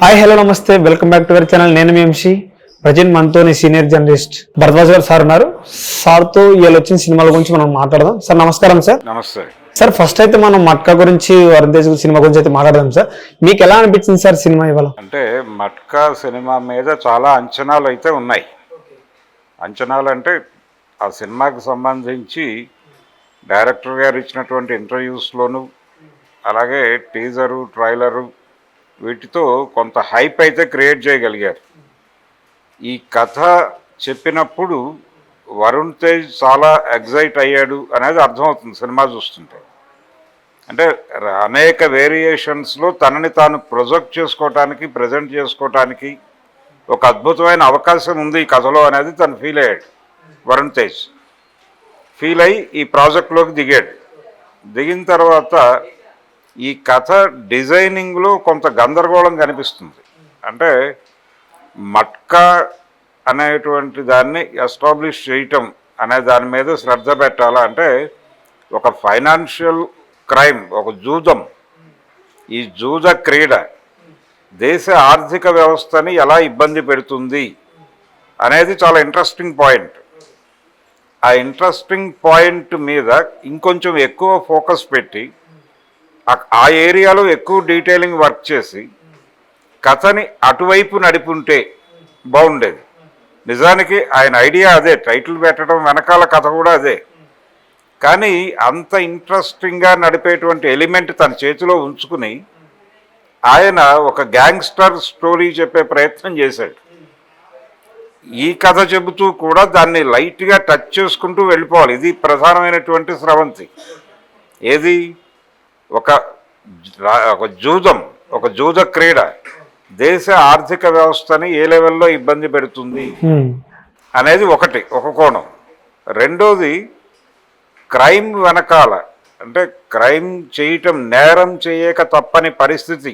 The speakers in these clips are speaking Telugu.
హాయ్ హలో నమస్తే welcome back to our channel. నేను మీ ఎంసీ ప్రజెంట్ మనతోని senior journalist Bharadwaj garu sir ఉన్నారు. సార్తో ఇవాళ వచ్చిన సినిమాల గురించి మనం మాట్లాడదాం. సార్ నమస్కారం. సార్ నమస్తే సార్. ఫస్ట్ అయితే మనం మట్కా గురించి వరుణ్ తేజ్ సినిమా గురించి అయితే మాట్లాడదాం. సార్ మీకు ఎలా అనిపించింది సార్ సినిమా ఇవాళ? అంటే మట్కా సినిమా మీద చాలా అంచనాలు అయితే ఉన్నాయి. అంచనాలు అంటే ఆ సినిమాకి సంబంధించి డైరెక్టర్ గారు ఇచ్చినటువంటి ఇంటర్వ్యూస్లోను అలాగే టీజరు ట్రైలరు వీటితో కొంత హైప్ అయితే క్రియేట్ చేయగలిగారు. ఈ కథ చెప్పినప్పుడు వరుణ్ తేజ్ చాలా ఎగ్జైట్ అయ్యాడు అనేది అర్థమవుతుంది సినిమా చూస్తుంటే. అంటే అనేక వేరియేషన్స్లో తనని తాను ప్రొజెక్ట్ చేసుకోవటానికి ప్రజెంట్ చేసుకోవటానికి ఒక అద్భుతమైన అవకాశం ఉంది ఈ కథలో అనేది తను ఫీల్ అయ్యాడు. వరుణ్ తేజ్ ఫీల్ అయ్యి ఈ ప్రాజెక్ట్లోకి దిగాడు. దిగిన తర్వాత ఈ కథ డిజైనింగ్లో కొంత గందరగోళం కనిపిస్తుంది. అంటే మట్కా అనేటువంటి దాన్ని ఎస్టాబ్లిష్ చేయటం అనే దాని మీద శ్రద్ధ పెట్టాలా అంటే ఒక ఫైనాన్షియల్ క్రైమ్, ఒక జూదం, ఈ జూద క్రీడ దేశ ఆర్థిక వ్యవస్థని ఎలా ఇబ్బంది పెడుతుంది అనేది చాలా ఇంట్రెస్టింగ్ పాయింట్. ఆ ఇంట్రెస్టింగ్ పాయింట్ మీద ఇంకొంచెం ఎక్కువ ఫోకస్ పెట్టి ఆ ఏరియాలో ఎక్కువ డీటెయిలింగ్ వర్క్ చేసి కథని అటువైపు నడిపుంటే బాగుండేది. నిజానికి ఆయన ఐడియా అదే, టైటిల్ పెట్టడం వెనకాల కథ కూడా అదే. కానీ అంత ఇంట్రెస్టింగ్గా నడిపేటువంటి ఎలిమెంట్ తన చేతిలో ఉంచుకుని ఆయన ఒక గ్యాంగ్స్టర్ స్టోరీ చెప్పే ప్రయత్నం చేశాడు. ఈ కథ చెబుతూ కూడా దాన్ని లైట్గా టచ్ చేసుకుంటూ వెళ్ళిపోవాలి. ఇది ప్రధానమైనటువంటి స్రవంతి. ఏది? ఒక జూదం, ఒక జూద క్రీడ దేశ ఆర్థిక వ్యవస్థని ఏ లెవెల్లో ఇబ్బంది పెడుతుంది అనేది ఒక కోణం. రెండోది క్రైమ్ వెనకాల, అంటే క్రైమ్ చేయటం, నేరం చేయక తప్పని పరిస్థితి,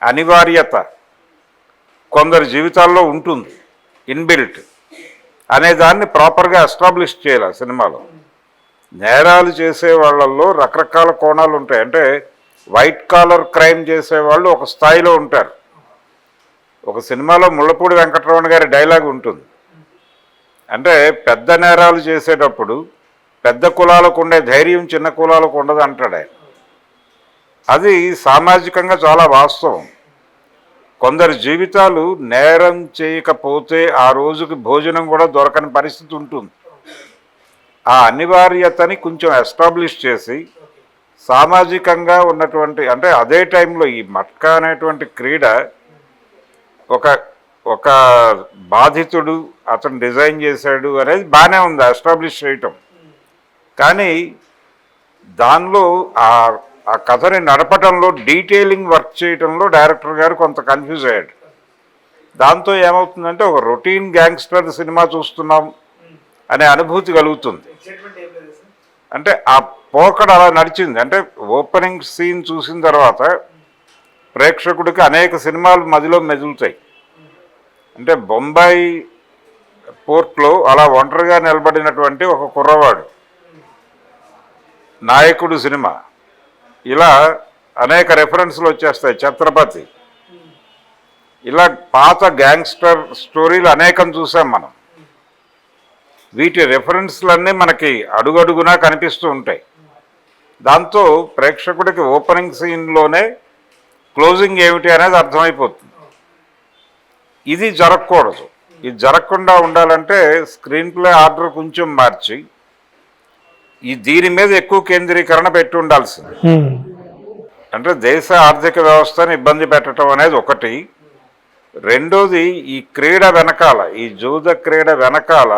అనివార్యత కొందరి జీవితాల్లో ఉంటుంది ఇన్బిల్ట్ అనే దాన్ని ప్రాపర్గా ఎస్టాబ్లిష్ చేయాలి సినిమాలో. నేరాలు చేసే వాళ్ళల్లో రకరకాల కోణాలు ఉంటాయి. అంటే వైట్ కాలర్ క్రైమ్ చేసేవాళ్ళు ఒక స్థాయిలో ఉంటారు. ఒక సినిమాలో ముళ్ళపూడి వెంకటరమణ గారి డైలాగ్ ఉంటుంది. అంటే పెద్ద నేరాలు చేసేటప్పుడు పెద్ద కులాలకు ఉండే ధైర్యం చిన్న కులాలకు ఉండదు అంటాడు ఆయన. అది సామాజికంగా చాలా వాస్తవం. కొందరి జీవితాలు నేరం చేయకపోతే ఆ రోజుకి భోజనం కూడా దొరకని పరిస్థితి ఉంటుంది. ఆ అనివార్యతని కొంచెం ఎస్టాబ్లిష్ చేసి సామాజికంగా ఉన్నటువంటి, అంటే అదే టైంలో ఈ మట్కా అనేటువంటి క్రీడ ఒక బాధితుడు అతను డిజైన్ చేశాడు అనేది బాగానే ఉంది ఎస్టాబ్లిష్ చేయటం. కానీ దానిలో ఆ కథని నడపడంలో, డీటెయిలింగ్ వర్క్ చేయటంలో డైరెక్టర్ గారు కొంత కన్ఫ్యూజ్ అయ్యాడు. దాంతో ఏమవుతుందంటే ఒక రొటీన్ గ్యాంగ్స్టర్ సినిమా చూస్తున్నాం అనే అనుభూతి కలుగుతుంది. అంటే ఆ పోకడ అలా నడిచింది. అంటే ఓపెనింగ్ సీన్ చూసిన తర్వాత ప్రేక్షకుడికి అనేక సినిమాలు మధ్యలో మెదులుతాయి. అంటే బొంబాయి పోర్ట్లో అలా ఒంటరిగా నిలబడినటువంటి ఒక కుర్రవాడు, నాయకుడు సినిమా, ఇలా అనేక రెఫరెన్స్లు వచ్చేస్తాయి. ఛత్రపతి, ఇలా పాత గ్యాంగ్స్టర్ స్టోరీలు అనేకం చూసాం మనం. వీటి రెఫరెన్స్లన్నీ మనకి అడుగడుగునా కనిపిస్తూ ఉంటాయి. దాంతో ప్రేక్షకుడికి ఓపెనింగ్ సీన్లోనే క్లోజింగ్ ఏమిటి అనేది అర్థమైపోతుంది. ఇది జరగకూడదు. ఇది జరగకుండా ఉండాలంటే స్క్రీన్ ప్లే ఆర్డర్ కొంచెం మార్చి దీని మీద ఎక్కువ కేంద్రీకరణ పెట్టి ఉండాల్సింది. అంటే దేశ ఆర్థిక వ్యవస్థను ఇబ్బంది పెట్టడం అనేది ఒకటి. రెండోది ఈ క్రీడ వెనకాల, ఈ జూద క్రీడ వెనకాల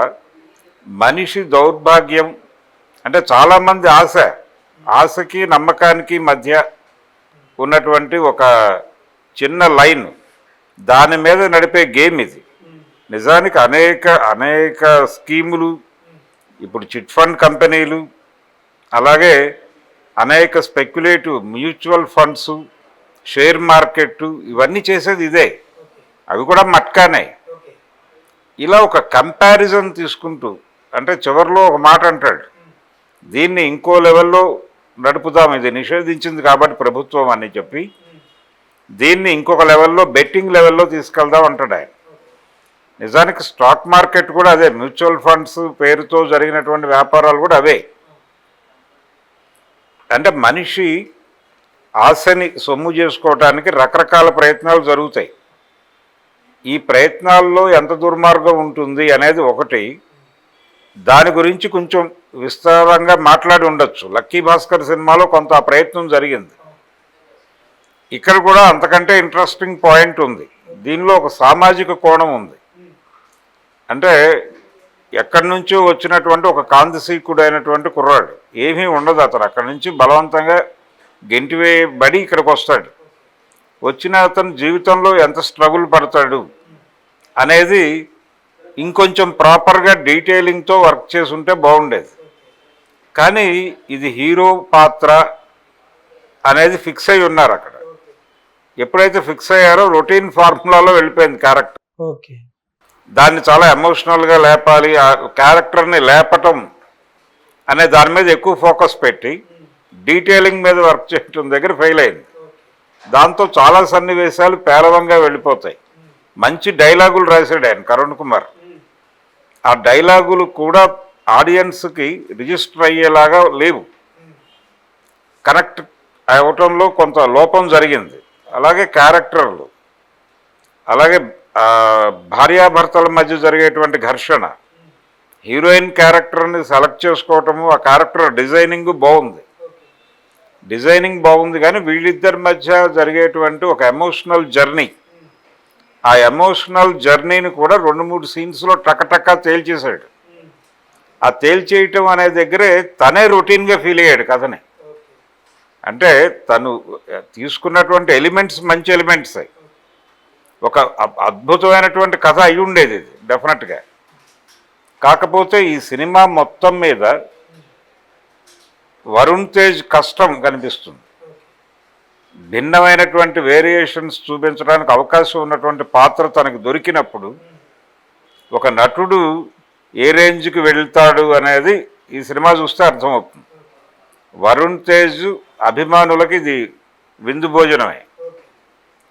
మనిషి దౌర్భాగ్యం, అంటే చాలామంది ఆశకి నమ్మకానికి మధ్య ఉన్నటువంటి ఒక చిన్న లైన్, దాని మీద నడిపే గేమ్ ఇది. నిజానికి అనేక స్కీములు, ఇప్పుడు చిట్ ఫండ్ కంపెనీలు, అలాగే అనేక speculative mutual funds, share market, ఇవన్నీ చేసేది ఇదే. అవి కూడా మట్కానే. ఇలా ఒక కంపారిజన్ తీసుకుంటూ, అంటే చివరిలో ఒక మాట అంటాడు, దీన్ని ఇంకో లెవెల్లో నడుపుదాం, ఇది నిషేధించింది కాబట్టి ప్రభుత్వం అని చెప్పి దీన్ని ఇంకొక లెవెల్లో బెట్టింగ్ లెవెల్లో తీసుకెళ్దాం అంటాడు ఆయన. నిజానికి స్టాక్ మార్కెట్ కూడా అదే, మ్యూచువల్ ఫండ్స్ పేరుతో జరిగినటువంటి వ్యాపారాలు కూడా అవే. అంటే మనిషి ఆశని సొమ్ము చేసుకోవటానికి రకరకాల ప్రయత్నాలు జరుగుతాయి. ఈ ప్రయత్నాల్లో ఎంత దుర్మార్గం ఉంటుంది అనేది ఒకటి, దాని గురించి కొంచెం విస్తారంగా మాట్లాడి ఉండొచ్చు. లక్కీ భాస్కర్ సినిమాలో కొంత ఆ ప్రయత్నం జరిగింది. ఇక్కడ కూడా అంతకంటే ఇంట్రెస్టింగ్ పాయింట్ ఉంది. దీనిలో ఒక సామాజిక కోణం ఉంది. అంటే ఎక్కడి నుంచో వచ్చినటువంటి ఒక కాంతిసీకుడైనటువంటి కుర్రాడు, ఏమీ ఉండదు అతను, అక్కడి నుంచి బలవంతంగా గెంటివేయబడి ఇక్కడికి వస్తాడు. వచ్చిన అతను జీవితంలో ఎంత స్ట్రగుల్ పడతాడు అనేది ఇంకొంచెం ప్రాపర్గా డీటెయిలింగ్తో వర్క్ చేసి ఉంటే బాగుండేది. కానీ ఇది హీరో పాత్ర అనేది ఫిక్స్ అయి ఉన్నారు అక్కడ. ఎప్పుడైతే ఫిక్స్ అయ్యారో రొటీన్ ఫార్ములాలో వెళ్ళిపోయింది క్యారెక్టర్. ఓకే, దాన్ని చాలా ఎమోషనల్గా లేపాలి, ఆ క్యారెక్టర్ని లేపటం అనే దాని మీద ఎక్కువ ఫోకస్ పెట్టి డీటెయిలింగ్ మీద వర్క్ చేయటం దగ్గర ఫెయిల్ అయింది. దాంతో చాలా సన్నివేశాలు పేలవంగా వెళ్ళిపోతాయి. మంచి డైలాగులు రాశాడు ఆయన, కరుణ్ కుమార్. ఆ డైలాగులు కూడా ఆడియన్స్కి రిజిస్టర్ అయ్యేలాగా లేవు, కనెక్ట్ అవ్వటంలో కొంత లోపం జరిగింది. అలాగే క్యారెక్టర్లు, అలాగే భార్యాభర్తల మధ్య జరిగేటువంటి ఘర్షణ, హీరోయిన్ క్యారెక్టర్ని సెలెక్ట్ చేసుకోవటము, ఆ క్యారెక్టర్ డిజైనింగ్ బాగుంది కానీ వీళ్ళిద్దరి మధ్య జరిగేటువంటి ఒక ఎమోషనల్ జర్నీ, ఆ ఎమోషనల్ జర్నీని కూడా 2-3 సీన్స్లో టకటకా తేల్చేశాడు. ఆ తేల్చేయటం అనే దగ్గరే తనే రొటీన్గా ఫీల్ అయ్యాడు కథని. అంటే తను తీసుకున్నటువంటి ఎలిమెంట్స్ మంచి ఎలిమెంట్స్, ఒక అద్భుతమైనటువంటి కథ అయి ఉండేది ఇది డెఫినెట్గా. కాకపోతే ఈ సినిమా మొత్తం మీద వరుణ్ తేజ్ కష్టం కనిపిస్తుంది. భిన్నమైనటువంటి వేరియేషన్స్ చూపించడానికి అవకాశం ఉన్నటువంటి పాత్ర తనకు దొరికినప్పుడు ఒక నటుడు ఏ రేంజ్కి వెళ్తాడు అనేది ఈ సినిమా చూస్తే అర్థమవుతుంది. వరుణ్ తేజ్ అభిమానులకి ఇది విందు భోజనమే.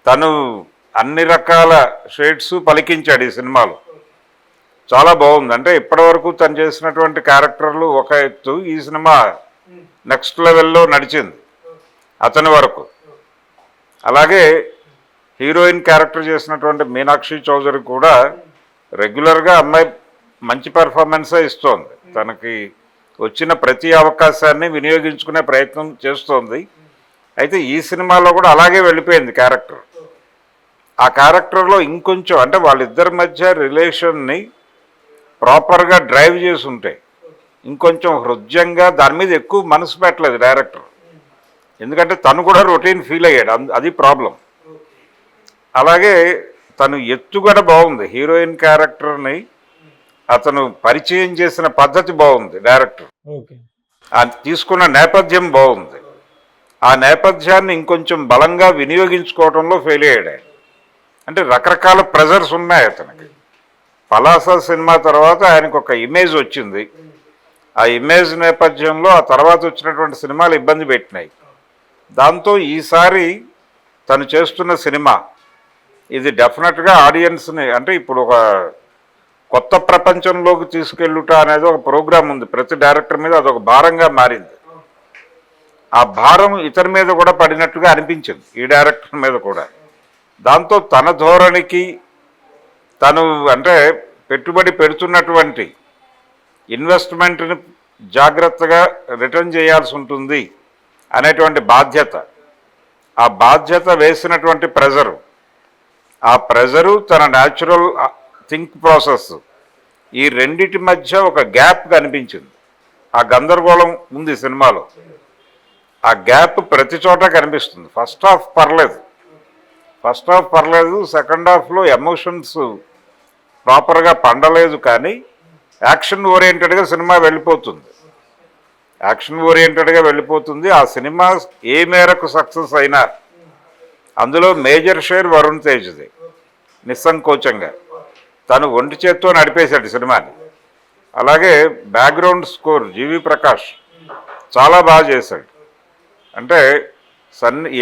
తను అన్ని రకాల షేడ్స్ పలికించాడు ఈ సినిమాలో. చాలా బాగుంది. అంటే ఇప్పటివరకు తను చేసినటువంటి క్యారెక్టర్లు ఒక ఎత్తు, ఈ సినిమా నెక్స్ట్ లెవెల్లో నడిచింది అతని వరకు. అలాగే హీరోయిన్ క్యారెక్టర్ చేసినటువంటి మీనాక్షి చౌదరి కూడా రెగ్యులర్గా అమ్మాయి మంచి పెర్ఫార్మెన్సే ఇస్తోంది. తనకి వచ్చిన ప్రతి అవకాశాన్ని వినియోగించుకునే ప్రయత్నం చేస్తోంది. అయితే ఈ సినిమాలో కూడా అలాగే వెళ్ళిపోయింది క్యారెక్టర్. ఆ క్యారెక్టర్లో ఇంకొంచెం, అంటే వాళ్ళిద్దరి మధ్య రిలేషన్ని ప్రాపర్గా డ్రైవ్ చేసి ఉంటే ఇంకొంచెం హృదయంగా దాని మీద ఎక్కువ మనసు పెట్టలేదు డైరెక్టర్. ఎందుకంటే తను కూడా రొటీన్ ఫీల్ అయ్యాడు, అది ప్రాబ్లం. అలాగే తను ఎత్తుగడ బాగుంది, హీరోయిన్ క్యారెక్టర్ని అతను పరిచయం చేసిన పద్ధతి బాగుంది డైరెక్టర్. తీసుకున్న నేపథ్యం బాగుంది. ఆ నేపథ్యాన్ని ఇంకొంచెం బలంగా వినియోగించుకోవడంలో ఫెయిల్ అయ్యాడు ఆయన. అంటే రకరకాల ప్రెజర్స్ ఉన్నాయి అతనికి. పలాస సినిమా తర్వాత ఆయనకు ఒక ఇమేజ్ వచ్చింది. ఆ ఇమేజ్ నేపథ్యంలో ఆ తర్వాత వచ్చినటువంటి సినిమాలు ఇబ్బంది పెట్టినాయి. దాంతో ఈసారి తను చేస్తున్న సినిమా ఇది డెఫినెట్గా ఆడియన్స్ని, అంటే ఇప్పుడు ఒక కొత్త ప్రపంచంలోకి తీసుకెళ్ళుట అనేది ఒక ప్రోగ్రాం ఉంది ప్రతి డైరెక్టర్ మీద, అదొక భారంగా మారింది. ఆ భారం ఇతని మీద కూడా పడినట్టుగా అనిపించింది ఈ డైరెక్టర్ మీద కూడా. దాంతో తన ధోరణికి, తను అంటే పెట్టుబడి పెడుతున్నటువంటి ఇన్వెస్ట్మెంట్ని జాగ్రత్తగా రిటర్న్ చేయాల్సి ఉంటుంది అనేటువంటి బాధ్యత, ఆ బాధ్యత వేసినటువంటి ప్రెజరు, ఆ ప్రెజరు తన న్యాచురల్ థింక్ ప్రాసెస్, ఈ రెండిటి మధ్య ఒక గ్యాప్ కనిపించింది. ఆ గందరగోళం ఉంది సినిమాలో. ఆ గ్యాప్ ప్రతి చోట కనిపిస్తుంది. ఫస్ట్ హాఫ్ పర్లేదు, సెకండ్ హాఫ్లో ఎమోషన్స్ ప్రాపర్గా పండలేదు. కానీ యాక్షన్ ఓరియంటెడ్గా సినిమా వెళ్ళిపోతుంది. ఆ సినిమా ఏ మేరకు సక్సెస్ అయినా అందులో మేజర్ షేర్ వరుణ్ తేజ్ది. నిస్సంకోచంగా తను ఒంటి చేత్తో నడిపేశాడు సినిమాని. అలాగే బ్యాక్గ్రౌండ్ స్కోర్ జీవి ప్రకాష్ చాలా బాగా చేశాడు. అంటే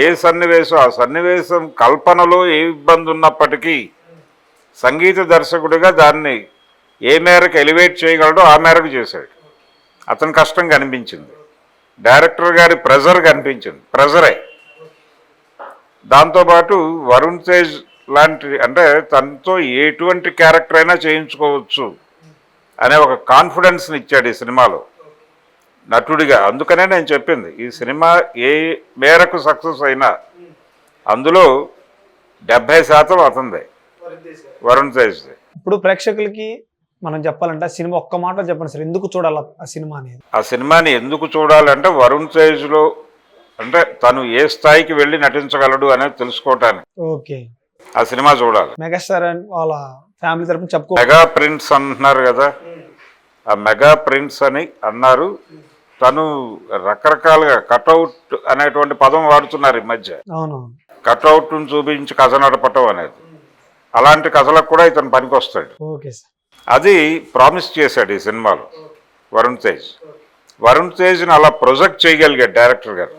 ఏ సన్నివేశం ఆ సన్నివేశం కల్పనలో ఏ ఇబ్బంది ఉన్నప్పటికీ సంగీత దర్శకుడిగా దాన్ని ఏ మేరకు ఎలివేట్ చేయగలడో ఆ మేరకు చేశాడు. అతని కష్టం కనిపించింది, డైరెక్టర్ గారి ప్రెజర్ కనిపించింది, ప్రెజరే. దాంతోపాటు వరుణ్ తేజ్ లాంటి అంటే తనతో ఎటువంటి క్యారెక్టర్ అయినా చేయించుకోవచ్చు అనే ఒక కాన్ఫిడెన్స్ని ఇచ్చాడు ఈ సినిమాలో నటుడిగా. అందుకనే నేను చెప్పింది ఈ సినిమా ఏ మేరకు సక్సెస్ అయినా అందులో 70% అతనిదే, వరుణ్ తేజ్దే. ఇప్పుడు ప్రేక్షకులకి మనం చెప్పాలంటే ఆ సినిమా ఒక్క మాట చెప్పండి సార్, ఎందుకు చూడాలి ఆ సినిమా అనేది? ఆ సినిమాని ఎందుకు చూడాలంటే వరుణ్ తేజ్లో అంటే తను ఏ స్థాయికి వెళ్ళి నటించగలడు అనేది తెలుసుకోవటానికి ఓకే, ఆ సినిమా చూడాలి. మెగాస్టార్ వాళ్ళ ఫ్యామిలీ తరపున చెప్పుకో, మెగా ప్రిన్స్ అంటున్నారు కదా, ఆ మెగా ప్రిన్స్ అని అన్నారు. తను రకరకాలుగా కటౌట్ అనేటువంటి పదం వాడుతున్నారు ఈ మధ్య. అవును, కటౌట్ను చూపించి కథ నడపటం అనేది, అలాంటి కథలకు కూడా ఇతను పనికొస్తాడు. Okay sir. అది ప్రామిస్ చేశాడు ఈ సినిమాలో వరుణ్ తేజ్. వరుణ్ తేజ్ని అలా ప్రొజెక్ట్ చేయగలిగాడు డైరెక్టర్ గారు.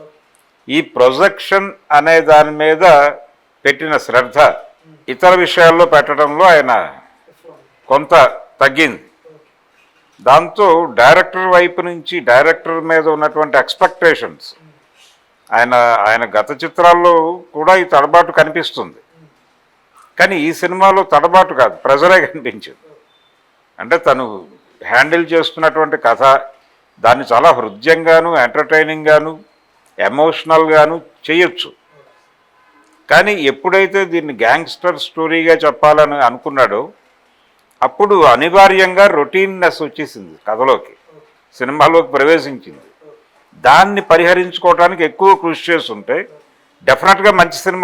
ఈ ప్రొజెక్షన్ అనే దాని మీద పెట్టిన శ్రద్ధ ఇతర విషయాల్లో పెట్టడంలో ఆయన కొంత తగ్గింది. దాంతో డైరెక్టర్ వైపు నుంచి డైరెక్టర్ మీద ఉన్నటువంటి ఎక్స్పెక్టేషన్స్ ఆయన గత చిత్రాల్లో కూడా ఈ తడబాటు కనిపిస్తుంది. కానీ ఈ సినిమాలో తడబాటు కాదు, ప్రెజరే కనిపించింది. అంటే తను హ్యాండిల్ చేస్తున్నటువంటి కథ దాన్ని చాలా హృద్యంగాను ఎంటర్టైనింగ్గాను ఎమోషనల్గాను చేయొచ్చు. కానీ ఎప్పుడైతే దీన్ని గ్యాంగ్స్టర్ స్టోరీగా చెప్పాలని అనుకున్నాడో అప్పుడు అనివార్యంగా రొటీన్నెస్ వచ్చేసింది, కథలోకి సినిమాలోకి ప్రవేశించింది. దాన్ని పరిహరించుకోవడానికి ఎక్కువ కృషి చేస్తుంటే డెఫినెట్గా మంచి సినిమా